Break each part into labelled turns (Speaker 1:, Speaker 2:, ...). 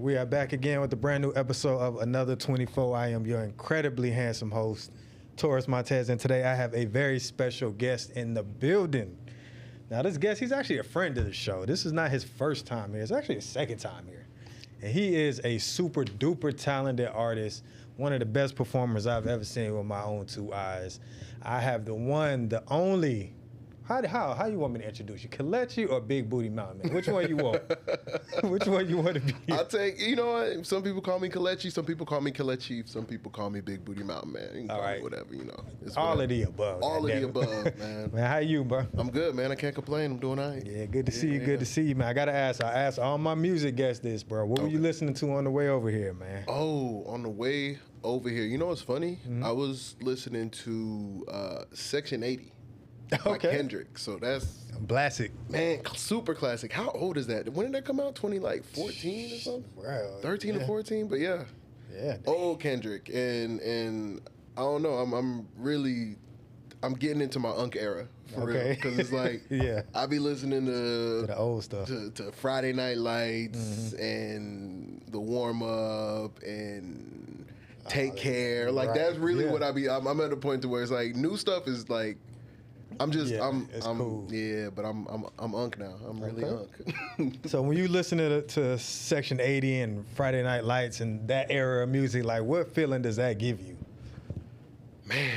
Speaker 1: We are back again with a brand new episode of Another 24. I am your incredibly handsome host, Taurus Montez, and today I have a very special guest in the building. Now, this guest, he's actually a friend of the show. This is not his first time here. It's actually his second time here. And he is a super duper talented artist, one of the best performers I've ever seen with my own two eyes. I have the one, the only. How you want me to introduce you? Kelechi or Big Booty Mountain Man? Which one you want? Which one you want to be?
Speaker 2: I'll take, you know what? Some people call me Kelechi, some people call me Kelechi, some people call me Big Booty Mountain Man. You can call me whatever, you know.
Speaker 1: It's all of the above.
Speaker 2: All of the above, man.
Speaker 1: Man, how you, bro?
Speaker 2: I'm good, man. I can't complain. I'm doing all right.
Speaker 1: Yeah, good to see you. Good to see you, man. I ask all my music guests this, bro. What were you listening to on the way over here, man?
Speaker 2: Oh, on the way over here. You know what's funny? Mm-hmm. I was listening to Section 80. By Kendrick, so that's
Speaker 1: classic.
Speaker 2: Man, super classic. How old is that? When did that come out? 2014 or something?
Speaker 1: Wow,
Speaker 2: 13 or 14, but yeah.
Speaker 1: Yeah.
Speaker 2: Old Kendrick, and I don't know. I'm getting into my Unk era for real, because it's like I be listening to
Speaker 1: the old stuff,
Speaker 2: to Friday Night Lights and the warm up and Take Care. Like that's really what I be. I'm at a point to where it's like new stuff is like. I'm cool. Yeah, but I'm Unk now. I'm really Unk.
Speaker 1: So when you listen to Section 80 and Friday Night Lights and that era of music, like what feeling does that give you?
Speaker 2: I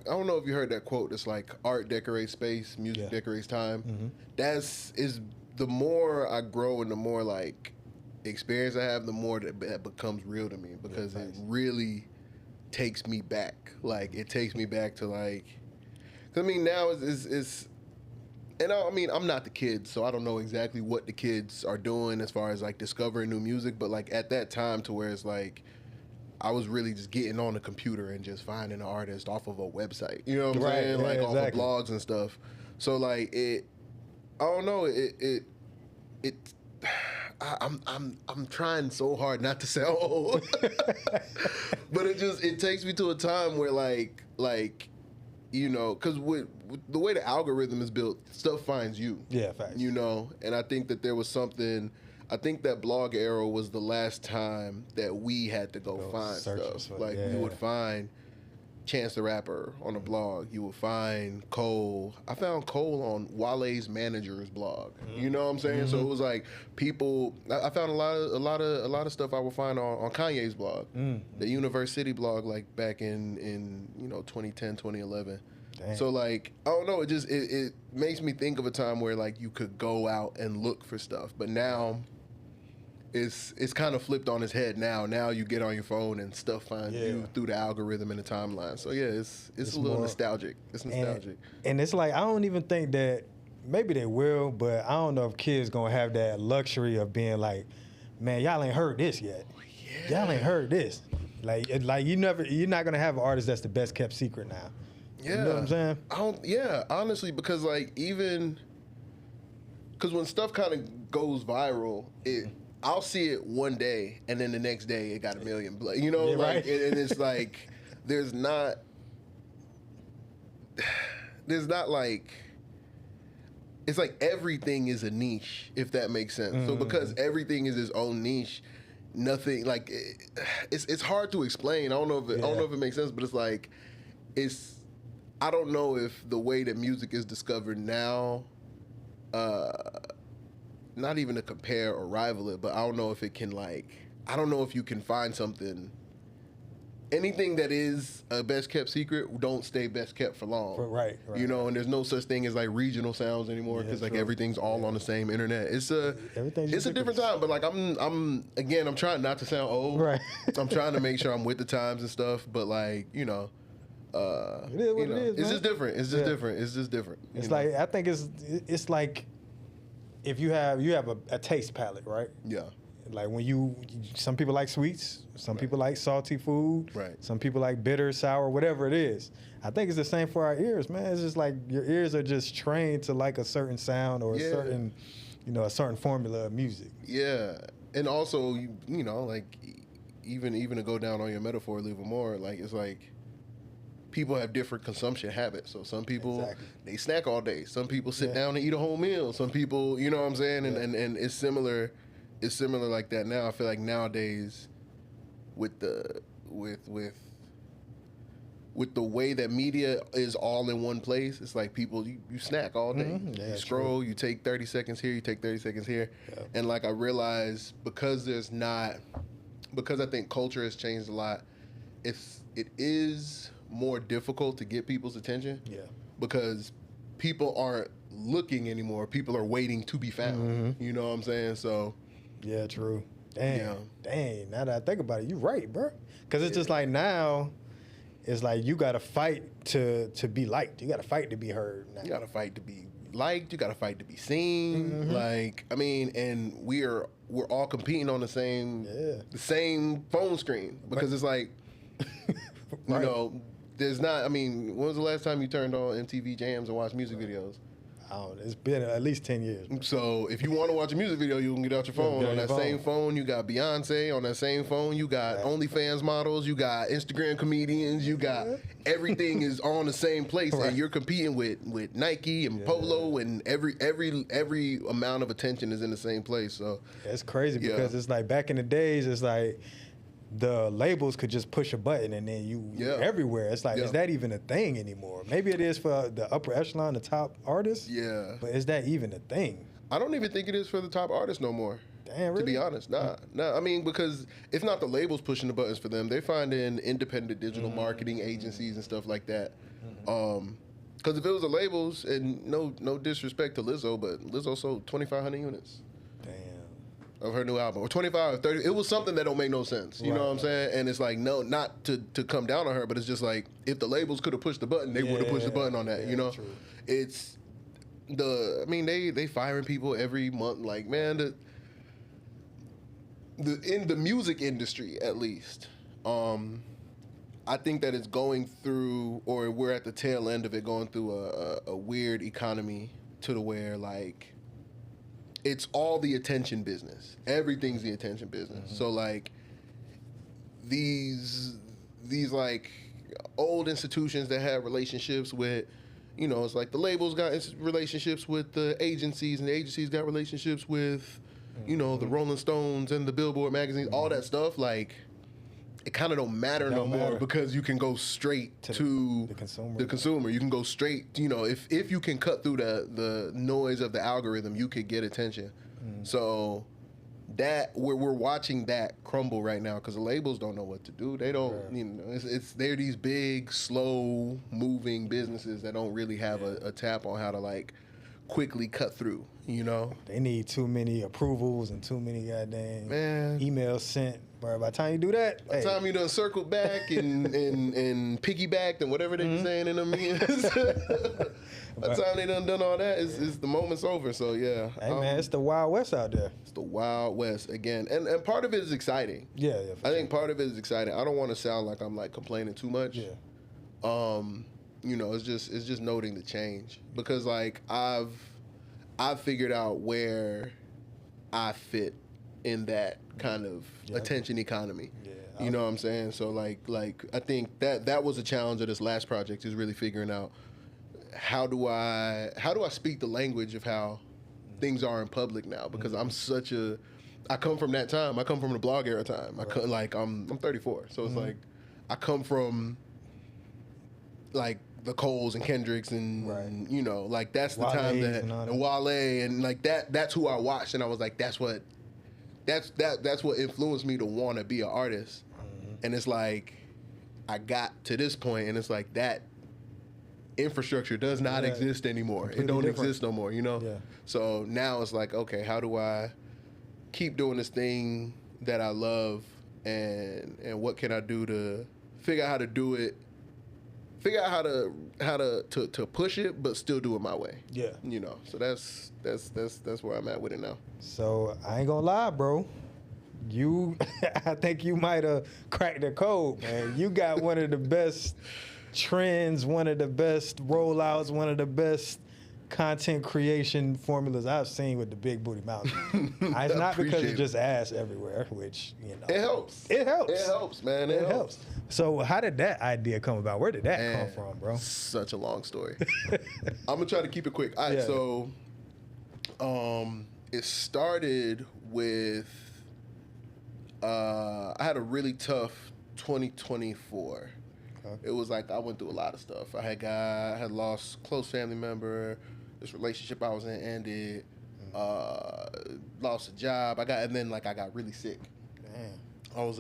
Speaker 2: don't know if you heard that quote. It's like art decorates space, music decorates time. Mm-hmm. The more I grow and the more like experience I have, the more that becomes real to me because it really takes me back. Like it takes me back to like, cause I mean now is and I mean I'm not the kids, so I don't know exactly what the kids are doing as far as like discovering new music. But like at that time, to where it's like I was really just getting on the computer and just finding an artist off of a website. You know what I'm saying? Like off of blogs and stuff. So like I don't know. I'm trying so hard not to sound old, but it takes me to a time where like you know, because with the way the algorithm is built, stuff finds you.
Speaker 1: Yeah, facts.
Speaker 2: You know, and I think that there was something. I think that blog era was the last time that we had to go find stuff. Like we would find Chance the Rapper on a blog. You would fiund Cole. I found Cole on Wale's manager's blog. Mm-hmm. You know what I'm saying? Mm-hmm. So it was like people. I found a lot of stuff I would find on Kanye's blog, the University blog, like back in 2010, 2011. Dang. So like I don't know. It makes me think of a time where like you could go out and look for stuff, but now. It's kind of flipped on its head now. Now you get on your phone and stuff finds you through the algorithm and the timeline. So yeah, it's a little nostalgic. It's nostalgic.
Speaker 1: And it's like I don't even think that maybe they will, but I don't know if kids gonna have that luxury of being like, man, y'all ain't heard this yet. Yeah. Y'all ain't heard this. Like you're not gonna have an artist that's the best kept secret now. Yeah. You know what I'm saying?
Speaker 2: Honestly, because like because when stuff kind of goes viral, I'll see it one day, and then the next day it got a million. You know, and it's like there's not like it's like everything is a niche, if that makes sense. Mm. So because everything is its own niche, nothing like it's hard to explain. I don't know if it makes sense, but it's like I don't know if the way that music is discovered now. Not even to compare or rival it, but I don't know if it can I don't know if you can find something. Anything that is a best kept secret don't stay best kept for long.
Speaker 1: Right.
Speaker 2: You know, and there's no such thing as like regional sounds anymore because like everything's all on the same internet. It's a different time, but like I'm trying not to sound old.
Speaker 1: Right.
Speaker 2: I'm trying to make sure I'm with the times and stuff, but like, it is
Speaker 1: what it is.
Speaker 2: It's just different. It's just different. It's just different.
Speaker 1: It's like I think it's like if you have a taste palette, right?
Speaker 2: Yeah.
Speaker 1: Like when some people like sweets, some people like salty food,
Speaker 2: right?
Speaker 1: Some people like bitter, sour, whatever it is. I think it's the same for our ears, man. It's just like your ears are just trained to like a certain sound or a certain formula of music.
Speaker 2: Yeah, and also like even to go down on your metaphor a little more, like it's like people have different consumption habits. So some people, they snack all day. Some people sit down and eat a whole meal. Some people, you know what I'm saying? And it's similar like that now. I feel like nowadays with the way that media is all in one place, it's like people, you snack all day. You scroll, you take 30 seconds here, you take 30 seconds here. And like I realize because I think culture has changed a lot, it is more difficult to get people's attention. Because people aren't looking anymore. People are waiting to be found. You know what I'm saying? So
Speaker 1: yeah, true. Dang. Now that I think about it, you're right, bro. Because it's just like now, it's like you got to fight to be liked. You got to fight to be heard. Now.
Speaker 2: You got to fight to be liked. You got to fight to be seen. Like, I mean, and we're all competing on the same phone screen because it's like, you know, there's not. I mean, when was the last time you turned on MTV Jams and watched music videos?
Speaker 1: It's been at least 10 years. Bro.
Speaker 2: So if you want to watch a music video, you can get out your phone. On that same phone, you got Beyonce. On that same phone, you got OnlyFans models. You got Instagram comedians. You got everything is on the same place, and you're competing with Nike and Polo, and every amount of attention is in the same place. So
Speaker 1: it's crazy because it's like back in the days, it's like the labels could just push a button and then you're everywhere. It's like, is that even a thing anymore? Maybe it is for the upper echelon, the top artists. Yeah. But is that even a thing?
Speaker 2: I don't even think it is for the top artists no more.
Speaker 1: Damn, really?
Speaker 2: To be honest, nah. I mean, because it's not the labels pushing the buttons for them. They're finding independent digital marketing agencies and stuff like that. Because if it was the labels, and no disrespect to Lizzo, but Lizzo sold 2,500 units. Of her new album, or 25 or 30. It was something that don't make no sense. You know what I'm saying? And it's like, no, not to come down on her, but it's just like, if the labels could have pushed the button, they would have pushed the button on that, you know? True. It's they firing people every month. Like, man, in the music industry, at least, I think that it's going through, or we're at the tail end of it, going through a weird economy to the where, like, it's all the attention business. Everything's the attention business. So like these like old institutions that have relationships with, you know, it's like the labels got relationships with the agencies, and the agencies got relationships with, you know, the Rolling Stones and the Billboard magazines, all that stuff. Like, it kind of don't matter no more because you can go straight to the consumer. You can go straight, you know, if you can cut through the noise of the algorithm, you could get attention. So that we're watching that crumble right now because the labels don't know what to do. They don't, you know, they're these big, slow moving businesses that don't really have a tap on how to like quickly cut through, you know?
Speaker 1: They need too many approvals and too many goddamn emails sent. Bro, by the time you do that,
Speaker 2: by the time you done circled back and piggybacked and whatever they saying in them meetings, by the time they done all that, it's the moment's over. So yeah.
Speaker 1: Hey man, it's the Wild West out there.
Speaker 2: It's the Wild West again, and part of it is exciting.
Speaker 1: Yeah.
Speaker 2: I think part of it is exciting. I don't want to sound like I'm like complaining too much.
Speaker 1: Yeah.
Speaker 2: You know, it's just noting the change because like I've figured out where I fit in that kind of attention economy. Yeah. You know what I'm saying? So like I think that was a challenge of this last project is really figuring out how do I speak the language of how things are in public now because I come from that time. I come from the blog era time. I'm 34. So it's like I come from like the Coles and Kendricks and you know, like that's the
Speaker 1: Wale's
Speaker 2: time that and Wale and like that's who I watched and I was like that's what influenced me to want to be an artist. And it's like I got to this point and it's like that infrastructure does not exist anymore. It don't exist no more, you know? Yeah. So now it's like, okay, how do I keep doing this thing that I love and what can I do to figure out how to do it, figure out how to push it but still do it my way.
Speaker 1: Yeah.
Speaker 2: You know. So that's where I'm at with it now.
Speaker 1: So I ain't gonna lie, bro. I think you might have cracked the code, man. You got one of the best trends, one of the best rollouts, one of the best content creation formulas I've seen with the Big Booty Mountain. It's not because it's just ass everywhere, which, you know.
Speaker 2: It helps.
Speaker 1: It helps.
Speaker 2: It helps, man. It helps.
Speaker 1: So how did that idea come about? Where did that come from, bro?
Speaker 2: Such a long story. I'm going to try to keep it quick. All right, so it started with, I had a really tough 2024. It was like I went through a lot of stuff. I had lost a close family member. This relationship I was in ended. Lost a job. I got really sick. Damn. I was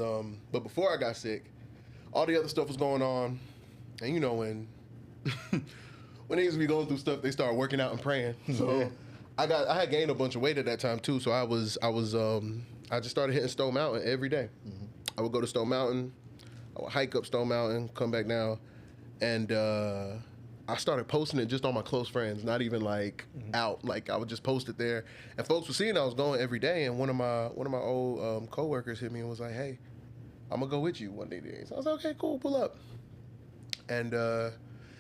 Speaker 2: but before I got sick, all the other stuff was going on, and you know when niggas be going through stuff, they start working out and praying. So I had gained a bunch of weight at that time too. So I just started hitting Stone Mountain every day. I would go to Stone Mountain. I would hike up Stone Mountain, come back down, and I started posting it just on my close friends, not even like out. Like I would just post it there, and folks were seeing I was going every day. And one of my old coworkers hit me and was like, "Hey, I'm gonna go with you one day." So I was like, "Okay, cool, pull up." And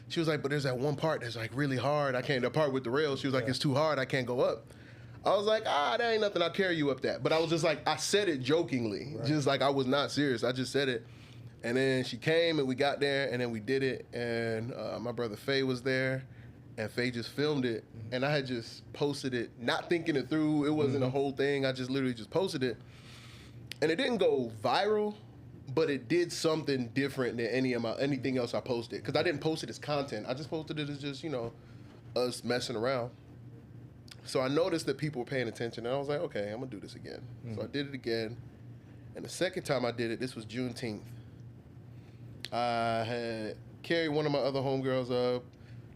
Speaker 2: she was like, "But there's that one part that's like really hard. I can't. The part with the rails." She was like, "It's too hard. I can't go up." I was like, that ain't nothing. I'll carry you up that. But I was just like, I said it jokingly, just like I was not serious. I just said it. And then she came and we got there and then we did it. And my brother Faye was there and Faye just filmed it. And I had just posted it, not thinking it through. It wasn't a whole thing. I just literally just posted it. And it didn't go viral, but it did something different than anything else I posted. Because I didn't post it as content. I just posted it as just, you know, us messing around. So I noticed that people were paying attention. And I was like, okay, I'm going to do this again. So I did it again. And the second time I did it, this was Juneteenth. I had carried one of my other homegirls up,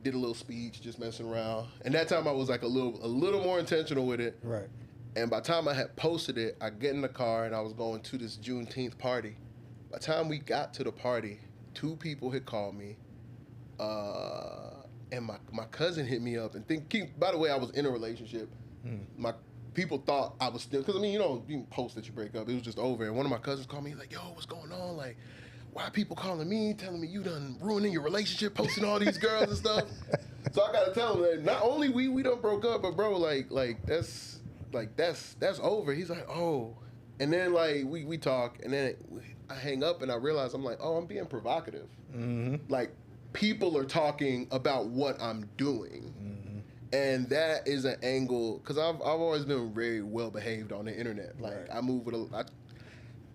Speaker 2: did a little speech, just messing around. And that time I was like a little more intentional with it.
Speaker 1: Right.
Speaker 2: And by the time I had posted it, I get in the car and I was going to this Juneteenth party. By the time we got to the party, 2 people had called me. And my cousin hit me up and by the way, I was in a relationship. My people thought I was still, because I mean, you can post that you break up. It was just over. And one of my cousins called me like, "Yo, what's going on? Like, why are people calling me, telling me you done ruining your relationship, posting all these girls and stuff?" So I gotta tell him that not only we done broke up, but bro, that's over. He's like, "Oh," and then like we talk, and then I hang up, and I realize I'm like, "Oh, I'm being provocative." Like people are talking about what I'm doing. And that is an angle, because I've always been very well behaved on the internet. Like I move with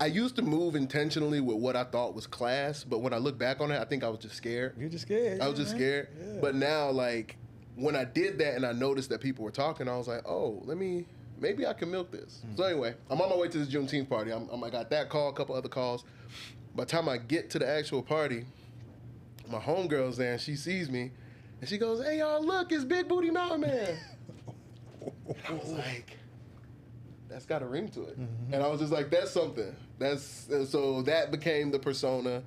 Speaker 2: I used to move intentionally with what I thought was class, but when I look back on it, I think I was just scared.
Speaker 1: You're just scared.
Speaker 2: I was just scared. Yeah. But now, like, when I did that and I noticed that people were talking, I was like, oh, maybe I can milk this. So anyway, I'm on my way to this Juneteenth party. I got that call, a couple other calls. By the time I get to the actual party, my homegirl's there and she sees me and she goes, "Hey, y'all, look, it's Big Booty Mountain Man." I was like, that's got a ring to it. And I was just like, that's something. So that became the persona.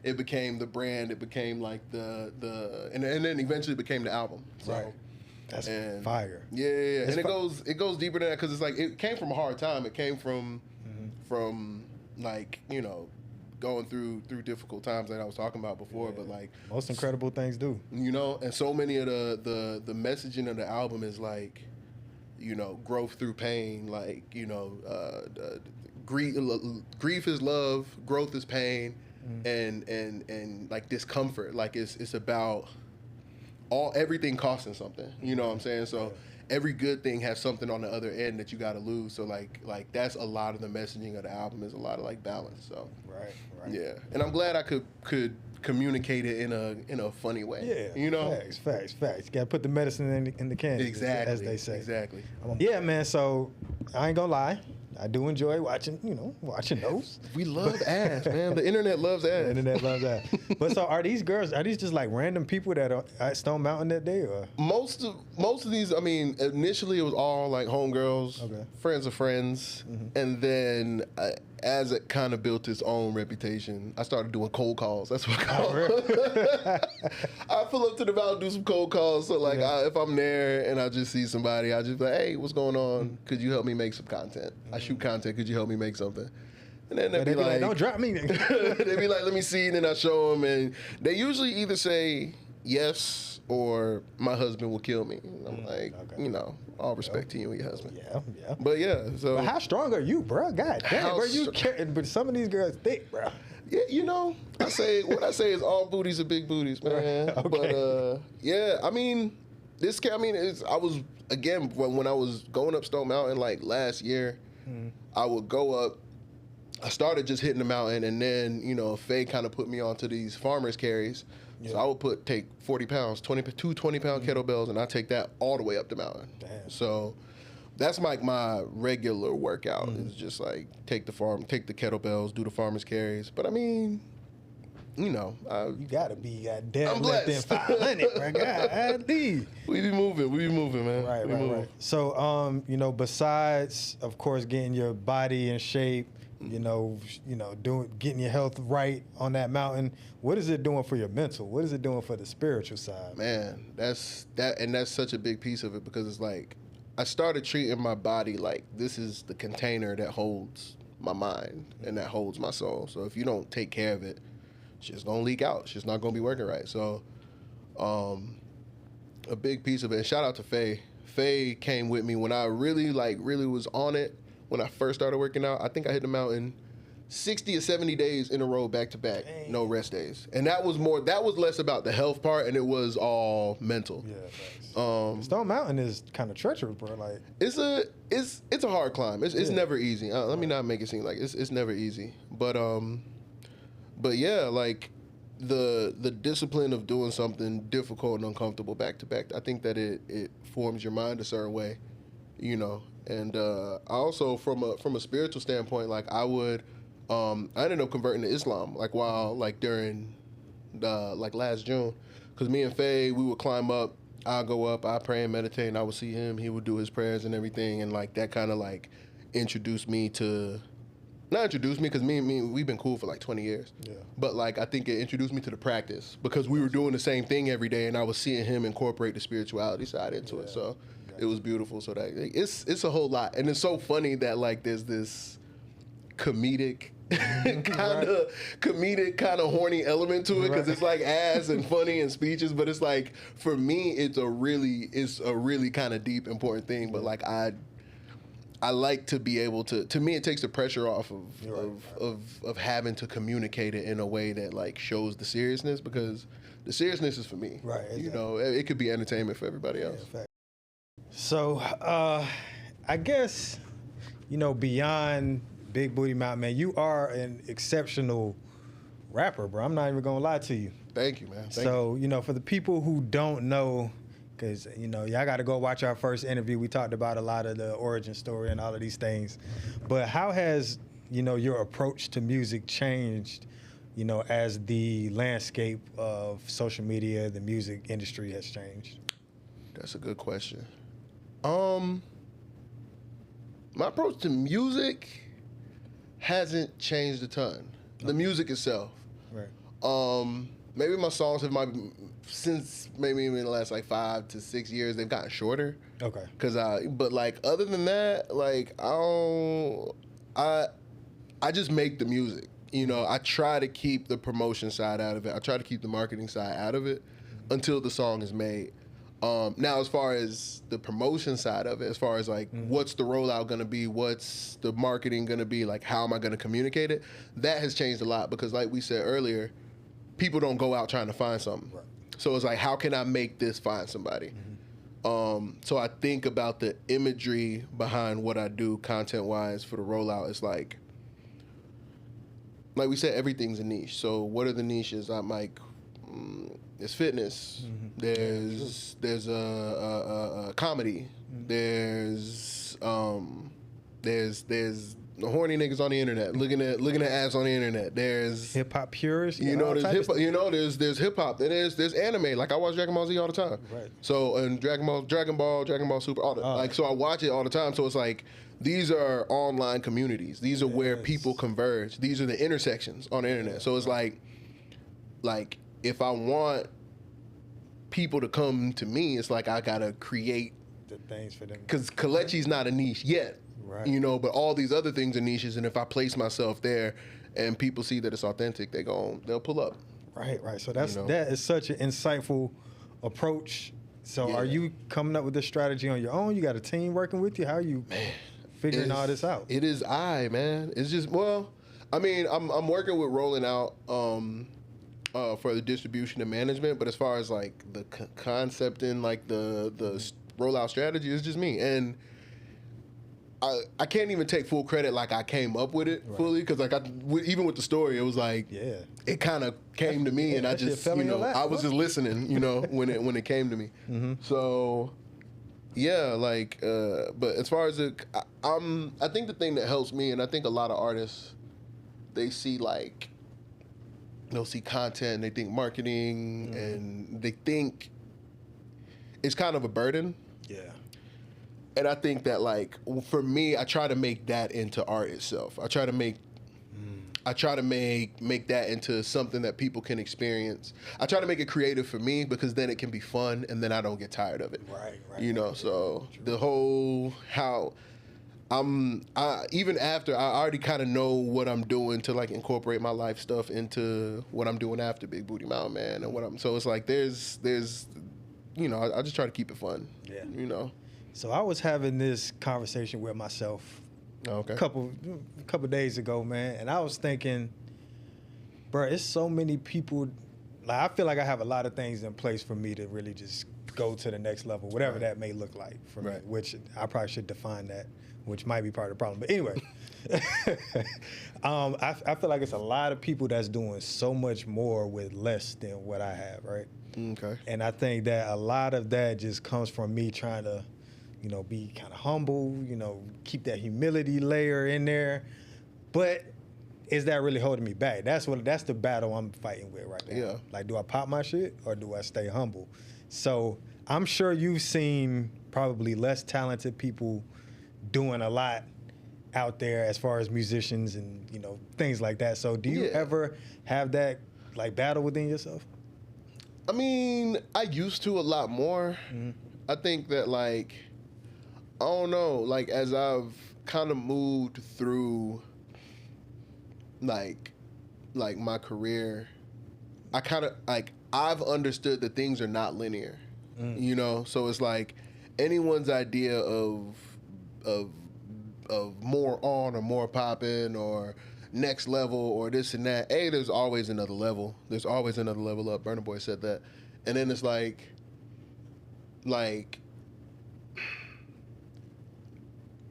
Speaker 2: It became the brand. It became like and then eventually became the album. So,
Speaker 1: right. That's fire.
Speaker 2: Yeah. And it goes deeper than that, because it's like, it came from a hard time. It came from like, going through difficult times that I was talking about before, but like
Speaker 1: most incredible things do.
Speaker 2: And so many of the messaging of the album is like, growth through pain, like, grief is love, growth is pain, and like discomfort. Like it's about everything costing something. You know what I'm saying? So every good thing has something on the other end that you got to lose. So like that's a lot of the messaging of the album, is a lot of like balance. So
Speaker 1: right.
Speaker 2: Yeah, and I'm glad I could communicate it in a funny way. Yeah,
Speaker 1: Facts. You gotta put the medicine in the candy,
Speaker 2: exactly,
Speaker 1: as they say.
Speaker 2: Exactly.
Speaker 1: Yeah, man. So I ain't gonna lie, I do enjoy watching those.
Speaker 2: We love ass, man. The internet loves ass.
Speaker 1: The internet loves ass. But so are these just like random people that are at Stone Mountain that day, or?
Speaker 2: Most of these, I mean, initially it was all like homegirls, friends of friends, and then as it kind of built its own reputation, I started doing cold calls. That's what I call it. I pull up to the mountain, do some cold calls. So like, if I'm there and I just see somebody, I just be like, "Hey, what's going on? Could you help me make some content? I shoot content. Could you help me make something?" And then they'd be like,
Speaker 1: "Don't drop me."
Speaker 2: They'd be like, "Let me see," and then I show them, and they usually either say yes or my husband will kill me. And I'm like, you know, all respect to you and your husband. Yeah. But yeah, so.
Speaker 1: But how strong are you, bro? God damn, bro, you but some of these girls thick, bro.
Speaker 2: Yeah, you know, what I say is all booties are big booties, man. Okay. But yeah, I mean, I was, again, when I was going up Stone Mountain like last year, I would go up. I started just hitting the mountain, and then, you know, Faye kind of put me onto these farmer's carries. Yeah. So I would take 40 pounds, 20-pound kettlebells, and I take that all the way up the mountain. Damn. So that's like my regular workout. Is just like take the kettlebells, do the farmer's carries. But I mean, you know,
Speaker 1: you gotta be goddamn left in 500, bro. God, we
Speaker 2: be moving, man.
Speaker 1: Right. So, you know, besides, of course, getting your body in shape, you know, getting your health right on that mountain, what is it doing for your mental? What is it doing for the spiritual side?
Speaker 2: Man, that's such a big piece of it, because it's like I started treating my body like this is the container that holds my mind and that holds my soul. So if you don't take care of it, it's just gonna leak out. It's just not gonna be working right. So, a big piece of it. And shout out to Faye. Faye came with me when I really was on it. When I first started working out, I think I hit the mountain 60 or 70 days in a row, back to back, no rest days. And that was less about the health part, and it was all mental.
Speaker 1: Yeah, Stone Mountain is kind of treacherous, bro. Like
Speaker 2: it's a hard climb. It's never easy. Let me not make it seem like it's never easy. But yeah, like the discipline of doing something difficult and uncomfortable back to back, I think that it forms your mind a certain way, you know. And I also, from a spiritual standpoint, like I ended up converting to Islam, like during last June, because me and Faye, we would climb up, I'd go up, I'd pray and meditate, and I would see him, he would do his prayers and everything, and like that kind of like introduced me to, not introduced me, because me and me, we've been cool for like 20 years, but like I think it introduced me to the practice, because we were doing the same thing every day, and I was seeing him incorporate the spirituality side into it, so it was beautiful. So that it's a whole lot, and it's so funny that like there's this comedic kind of horny element to it, because it's like ass and funny and speeches, but it's like for me it's a really kind of deep, important thing. But like I like to be able to me it takes the pressure off of having to communicate it in a way that like shows the seriousness, because the seriousness is for me, right? Exactly. You know, it could be entertainment for everybody else.
Speaker 1: So, I guess, you know, beyond Big Booty Mountain, man, you are an exceptional rapper, bro. I'm not even gonna lie to you.
Speaker 2: Thank you, man.
Speaker 1: So, you know, for the people who don't know, because, you know, y'all got to go watch our first interview. We talked about a lot of the origin story and all of these things. But how has, you know, your approach to music changed, you know, as the landscape of social media, the music industry has changed?
Speaker 2: That's a good question. My approach to music hasn't changed a ton. The music itself. Right. Maybe my songs have since maybe in the last like 5 to 6 years, they've gotten shorter. Okay. But like other than that, like I just make the music. You know, I try to keep the promotion side out of it. I try to keep the marketing side out of it until the song is made. Now, as far as the promotion side of it, as far as like what's the rollout going to be, what's the marketing going to be, like how am I going to communicate it, that has changed a lot, because like we said earlier, people don't go out trying to find something. Right. So it's like, how can I make this find somebody? So I think about the imagery behind what I do content-wise for the rollout. It's like we said, everything's a niche. So what are the niches? I'm like, there's fitness. There's a comedy. There's the horny niggas on the internet looking at ass on the internet. There's
Speaker 1: hip hop purists.
Speaker 2: There's hip hop. There's hip hop. There's anime. Like I watch Dragon Ball Z all the time. Right. So and Dragon Ball Super. So I watch it all the time. So it's like these are online communities. These are where people converge. These are the intersections on the internet. So it's like if I want people to come to me, it's like I gotta create
Speaker 1: the things for them.
Speaker 2: Because Kelechi's not a niche yet, right? You know, but all these other things are niches, and if I place myself there, and people see that it's authentic, they'll pull up.
Speaker 1: Right. So that is such an insightful approach. So are you coming up with this strategy on your own? You got a team working with you? How are you figuring all this out?
Speaker 2: It is man. It's just, well, I mean, I'm working with rolling out for the distribution and management, but as far as like the concept and like the rollout strategy, it's just me. And I can't even take full credit like I came up with it fully, because like even with the story, it was like it kind of came to me, and I just I was just listening, when it came to me. So like but as far as I think the thing that helps me, and I think a lot of artists, they'll see content, and they think marketing, and they think it's kind of a burden.
Speaker 1: Yeah.
Speaker 2: And I think that, like, for me, I try to make that into art itself. I try to make that into something that people can experience. I try to make it creative for me, because then it can be fun, and then I don't get tired of it.
Speaker 1: Right.
Speaker 2: So the whole even after I already kind of know what I'm doing to like incorporate my life stuff into what I'm doing after Big Booty Mountain Man, and so it's like there's I just try to keep it fun.
Speaker 1: Yeah. So I was having this conversation with myself a couple days ago, man, and I was thinking, bro, it's so many people. Like, I feel like I have a lot of things in place for me to really just go to the next level, whatever that may look like for me, which I probably should define that, which might be part of the problem. But anyway, I feel like it's a lot of people that's doing so much more with less than what I have, right?
Speaker 2: Okay.
Speaker 1: And I think that a lot of that just comes from me trying to, be kind of humble, keep that humility layer in there. But is that really holding me back? That's the battle I'm fighting with right now.
Speaker 2: Yeah.
Speaker 1: Like, do I pop my shit or do I stay humble? So I'm sure you've seen probably less talented people doing a lot out there as far as musicians and, things like that. So do you ever have that like battle within yourself?
Speaker 2: I mean, I used to a lot more. I think that, like, I don't know, like, as I've kind of moved through like my career, I kind of like, I've understood that things are not linear. So it's like anyone's idea of more on or more popping or next level or this and that. There's always another level. There's always another level up. Burna Boy said that. And then it's like I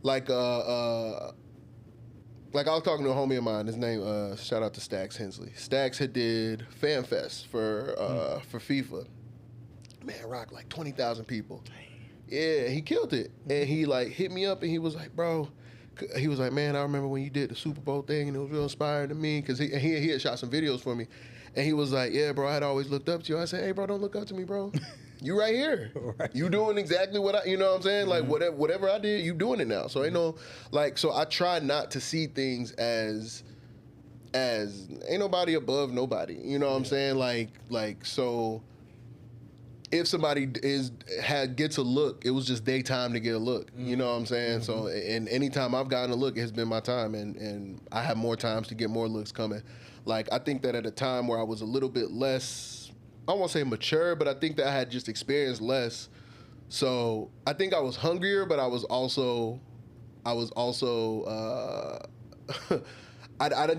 Speaker 2: was talking to a homie of mine. His name, shout out to Stax Hensley. Stax had did Fan Fest for FIFA. Man, rocked like 20,000 people. Yeah, he killed it. And he like hit me up and he was like, bro, he was like, man, I remember when you did the Super Bowl thing and it was real inspiring to me, because he had shot some videos for me. And he was like, yeah, bro, I had always looked up to you. I said, hey, bro, don't look up to me, bro. You right here. You doing exactly what I, you know what I'm saying? Like, whatever I did, you doing it now. So, so I try not to see things as ain't nobody above nobody. You know what I'm saying? Like, so if somebody gets a look, it was just their time to get a look. You know what I'm saying? So, and anytime I've gotten a look, it has been my time, and I have more times to get more looks coming. Like, I think that at a time where I was a little bit less, I won't say mature, but I think that I had just experienced less. So I think I was hungrier, but I don't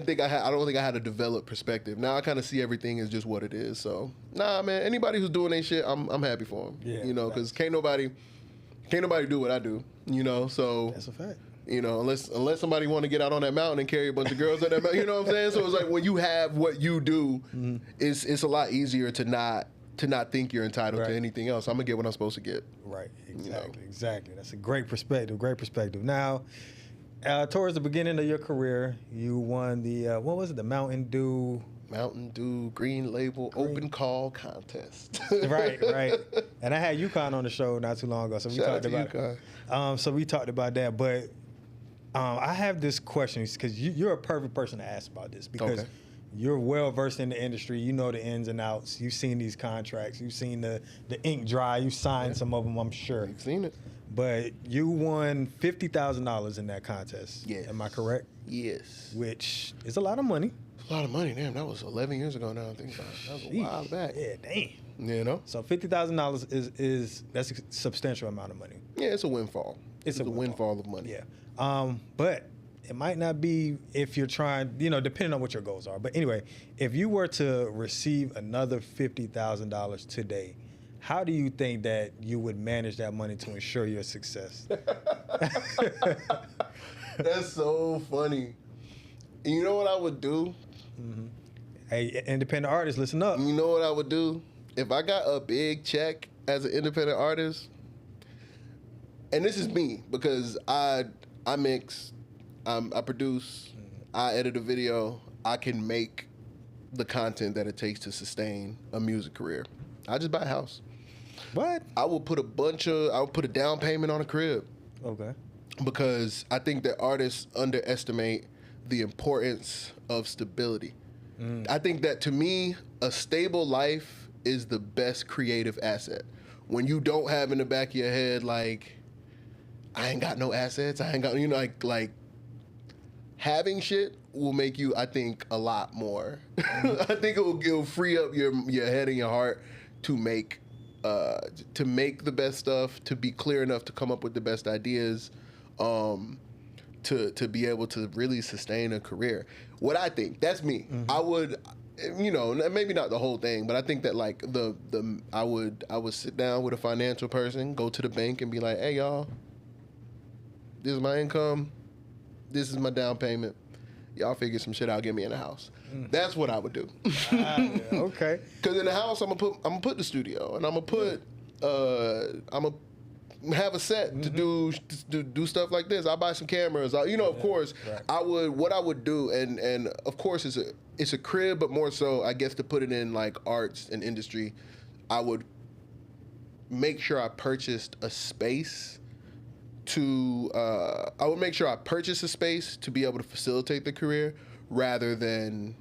Speaker 2: think I had a developed perspective. Now I kind of see everything as just what it is. So nah, man, anybody who's doing their shit, I'm happy for them.
Speaker 1: Yeah,
Speaker 2: because can't nobody do what I do. So
Speaker 1: that's a fact.
Speaker 2: Unless somebody want to get out on that mountain and carry a bunch of girls on that mountain, you know what I'm saying? So it's like, when you have what you do, it's a lot easier to not think you're entitled to anything else. I'm gonna get what I'm supposed to get.
Speaker 1: Right. Exactly. That's a great perspective. Now, towards the beginning of your career, you won the what was it? The Mountain Dew
Speaker 2: Green Label Open Call Contest.
Speaker 1: right. And I had UConn on the show not too long ago, so we talked about it. So we talked about that, but I have this question, because you're a perfect person to ask about this, because you're well versed in the industry. You know the ins and outs. You've seen these contracts. You've seen the ink dry. You've signed some of them, I'm sure.
Speaker 2: You've seen it.
Speaker 1: But you won $50,000 in that contest.
Speaker 2: Yes.
Speaker 1: Am I correct?
Speaker 2: Yes.
Speaker 1: Which is a lot of money.
Speaker 2: A lot of money, damn. That was 11 years ago now. I think about it. That was a while back.
Speaker 1: Yeah, damn.
Speaker 2: You know?
Speaker 1: So $50,000 that's a substantial amount of money.
Speaker 2: Yeah, it's a windfall. It's a windfall of money.
Speaker 1: Yeah. But it might not be if you're trying, depending on what your goals are. But anyway, if you were to receive another $50,000 today, how do you think that you would manage that money to ensure your success?
Speaker 2: That's so funny. You know what I would do?
Speaker 1: Mm-hmm. Hey, independent artists, listen up.
Speaker 2: You know what I would do? If I got a big check as an independent artist, and this is me because I mix, I produce, I edit a video, I can make the content that it takes to sustain a music career. I just buy a house.
Speaker 1: What?
Speaker 2: I will put a down payment on a crib.
Speaker 1: Okay.
Speaker 2: Because I think that artists underestimate the importance of stability. I think that, to me, a stable life is the best creative asset. When you don't have in the back of your head, like, I ain't got no assets, I ain't got, like having shit will make you, I think, a lot more. I think it'll free up your head and your heart to make the best stuff, to be clear enough to come up with the best ideas, to be able to really sustain a career. What I think, that's me. Mm-hmm. I would, maybe not the whole thing, but I think that like I would sit down with a financial person, go to the bank and be like, hey y'all, this is my income, this is my down payment. Y'all figure some shit out, get me in the house. That's what I would do.
Speaker 1: Yeah, okay.
Speaker 2: Because in the house, I'm gonna put the studio, and I'm gonna have a set to do stuff like this. I buy some cameras. Of course, right. What I would do, and of course it's a crib, but more so, I guess, to put it in like arts and industry, I would make sure I purchased a space to be able to facilitate the career rather than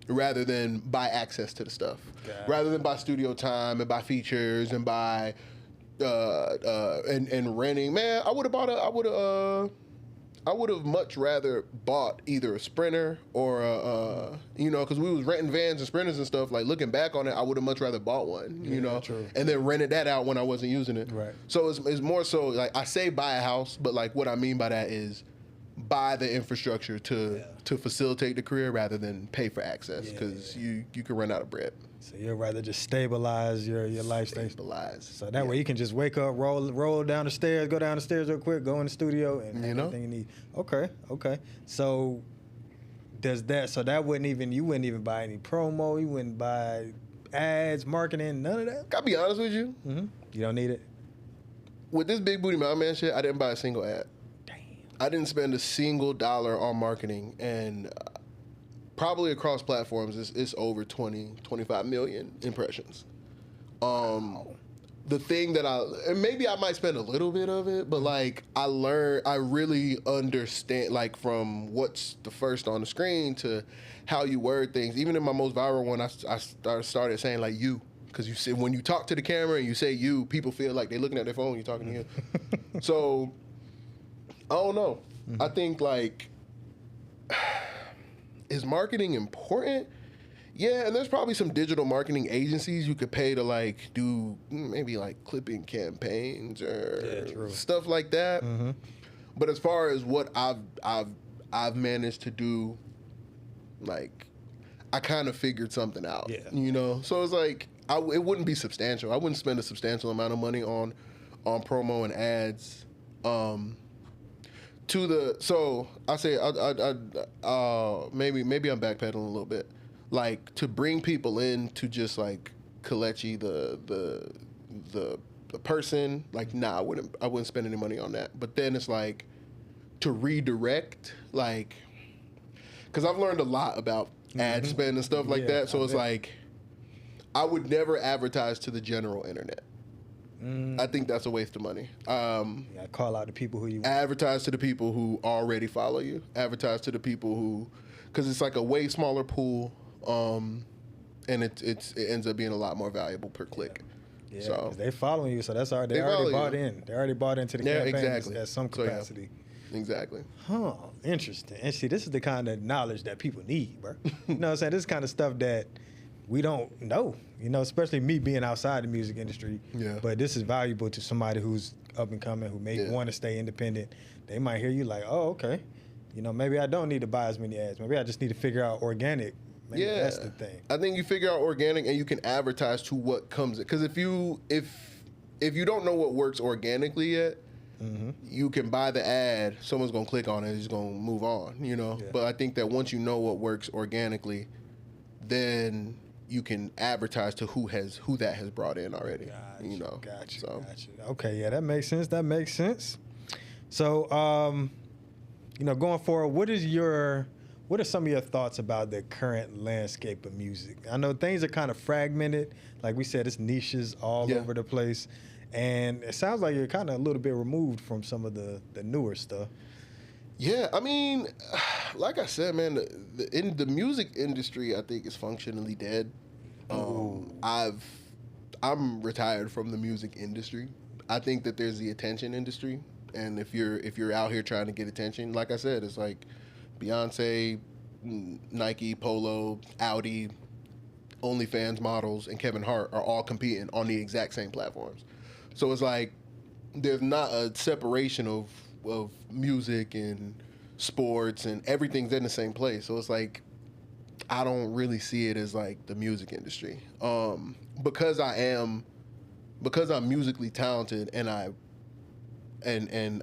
Speaker 2: buy access to the stuff. Rather than buy studio time and buy features and buy and renting. Man, I would have much rather bought either a Sprinter or because we was renting vans and Sprinters and stuff. Like, looking back on it, I would have much rather bought one,
Speaker 1: true.
Speaker 2: And then rented that out when I wasn't using it.
Speaker 1: Right.
Speaker 2: So it's more so like, I say buy a house, but like what I mean by that is buy the infrastructure to facilitate the career rather than pay for access, because you can run out of bread.
Speaker 1: So you'd rather just stabilize your lifestyle.
Speaker 2: Stabilize.
Speaker 1: So that way you can just wake up, roll down the stairs, go down the stairs real quick, go in the studio, and everything you need. Okay. So that you wouldn't even buy any promo, you wouldn't buy ads, marketing, none of that?
Speaker 2: Gotta be honest with you.
Speaker 1: Mm-hmm. You don't need it? With
Speaker 2: this Big Booty Mountain Man shit, I didn't buy a single ad.
Speaker 1: Damn.
Speaker 2: I didn't spend a single dollar on marketing, and probably across platforms, it's over 25 million impressions. Wow. The thing that and maybe I might spend a little bit of it, but like I really understand, like, from what's the first on the screen to how you word things. Even in my most viral one, I started saying like you, because you see, when you talk to the camera and you say you, people feel like they're looking at their phone, you're talking to you. So I don't know. Mm-hmm. I think like, is marketing important? Yeah, and there's probably some digital marketing agencies you could pay to like do maybe like clipping campaigns or stuff like that. Mm-hmm. But as far as what I've managed to do, like, I kind of figured something out. Yeah. So it's like it wouldn't be substantial. I wouldn't spend a substantial amount of money on promo and ads. So I say maybe I'm backpedaling a little bit. Like, to bring people in to just like Kelechi, the person, like, nah, I wouldn't spend any money on that. But then it's like to redirect, like, because I've learned a lot about ad spend and stuff like that. So it's like, I would never advertise to the general internet. I think that's a waste of money.
Speaker 1: Call out the people who you
Speaker 2: advertise to the people who already follow you. Advertise to the people who, because it's like a way smaller pool, and it ends up being a lot more valuable per click.
Speaker 1: Yeah, because they following you, so that's already they already bought in. They already bought into the campaign at some capacity.
Speaker 2: So, exactly.
Speaker 1: Huh. Interesting. And see, this is the kind of knowledge that people need, bro. You know what I'm saying? This is kind of stuff that we don't know. You know, especially me being outside the music industry.
Speaker 2: Yeah.
Speaker 1: But this is valuable to somebody who's up and coming, who may want to stay independent. They might hear you like, oh, okay. You know, maybe I don't need to buy as many ads. Maybe I just need to figure out organic. Maybe that's the thing.
Speaker 2: I think you figure out organic and you can advertise to what comes in. Because if you don't know what works organically yet, you can buy the ad, someone's going to click on it and it's going to move on, you know? Yeah. But I think that once you know what works organically, then you can advertise to who that has brought in already.
Speaker 1: Gotcha,
Speaker 2: you know.
Speaker 1: Gotcha. Okay, yeah, that makes sense. So, you know, going forward, what are some of your thoughts about the current landscape of music? I know things are kind of fragmented. Like we said, it's niches all over the place. And it sounds like you're kind of a little bit removed from some of the newer stuff.
Speaker 2: Yeah, I mean, like I said, man, in the music industry, I think is functionally dead. I'm retired from the music industry. I think that there's the attention industry, and if you're out here trying to get attention, like I said, it's like Beyonce, Nike, Polo, Audi, OnlyFans models, and Kevin Hart are all competing on the exact same platforms. So it's like there's not a separation of music and sports and everything's in the same place. So it's like I don't really see it as like the music industry. Because I'm musically talented and I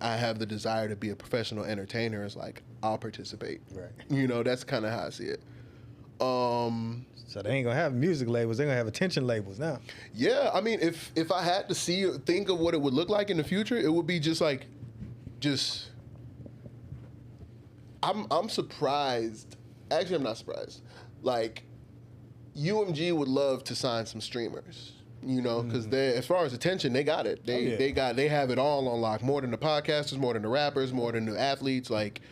Speaker 2: have the desire to be a professional entertainer, it's like I'll participate.
Speaker 1: Right.
Speaker 2: You know, that's kind of how I see it.
Speaker 1: So they ain't gonna have music labels; they're gonna have attention labels now.
Speaker 2: Yeah, I mean, if I had to think of what it would look like in the future, it would be I'm surprised. Actually, I'm not surprised. Like, UMG would love to sign some streamers, you know, because as far as attention, they got it. They have it all on lock. More than the podcasters, more than the rappers, more than the athletes. Like,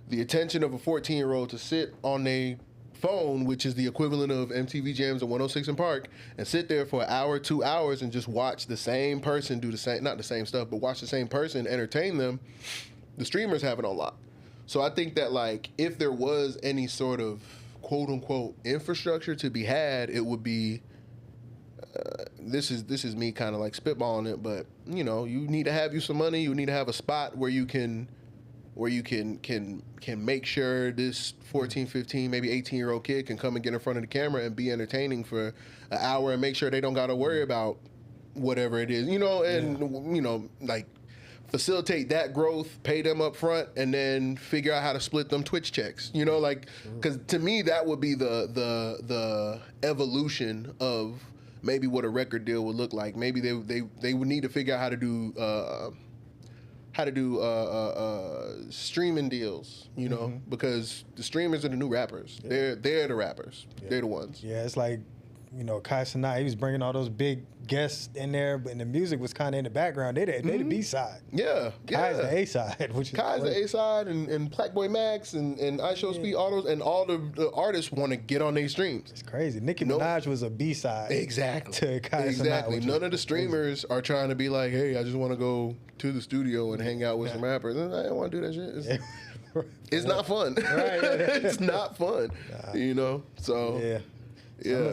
Speaker 2: the attention of a 14-year-old to sit on their phone, which is the equivalent of MTV Jams at 106 in Park, and sit there for an hour, 2 hours, and just watch the same person do the same, not the same stuff, but watch the same person entertain them. The streamers have it on lock. So I think that, like, if there was any sort of quote-unquote infrastructure to be had, it would be, this is me kind of like spitballing it, but, you know, you need to have you some money. You need to have a spot where you can make sure this 14, 15, maybe 18-year-old kid can come and get in front of the camera and be entertaining for an hour and make sure they don't got to worry about whatever it is, you know, and, you know, like, facilitate that growth, pay them up front, and then figure out how to split them Twitch checks. You know, like, because to me that would be the evolution of maybe what a record deal would look like. Maybe they would need to figure out how to do streaming deals. You know, because the streamers are the new rappers. Yeah. They're the rappers. Yeah. They're the ones.
Speaker 1: Yeah, it's like, you know, Kai Cenat, he was bringing all those big guests in there, but the music was kind of in the background. They the B-side.
Speaker 2: Yeah.
Speaker 1: Kai's the A-side.
Speaker 2: Kai's the A-side, and Blackboy Max and I Show Speed, all those, and all the artists want to get on their streams.
Speaker 1: It's crazy. Nicki Minaj was a B-side.
Speaker 2: Exactly.
Speaker 1: To Kai
Speaker 2: exactly.
Speaker 1: Cenat,
Speaker 2: None of the streamers are trying to be like, hey, I just want to go to the studio and hang out with some rappers. I don't want to do that shit. It's not fun. Right. It's not fun. You know? So...
Speaker 1: Yeah.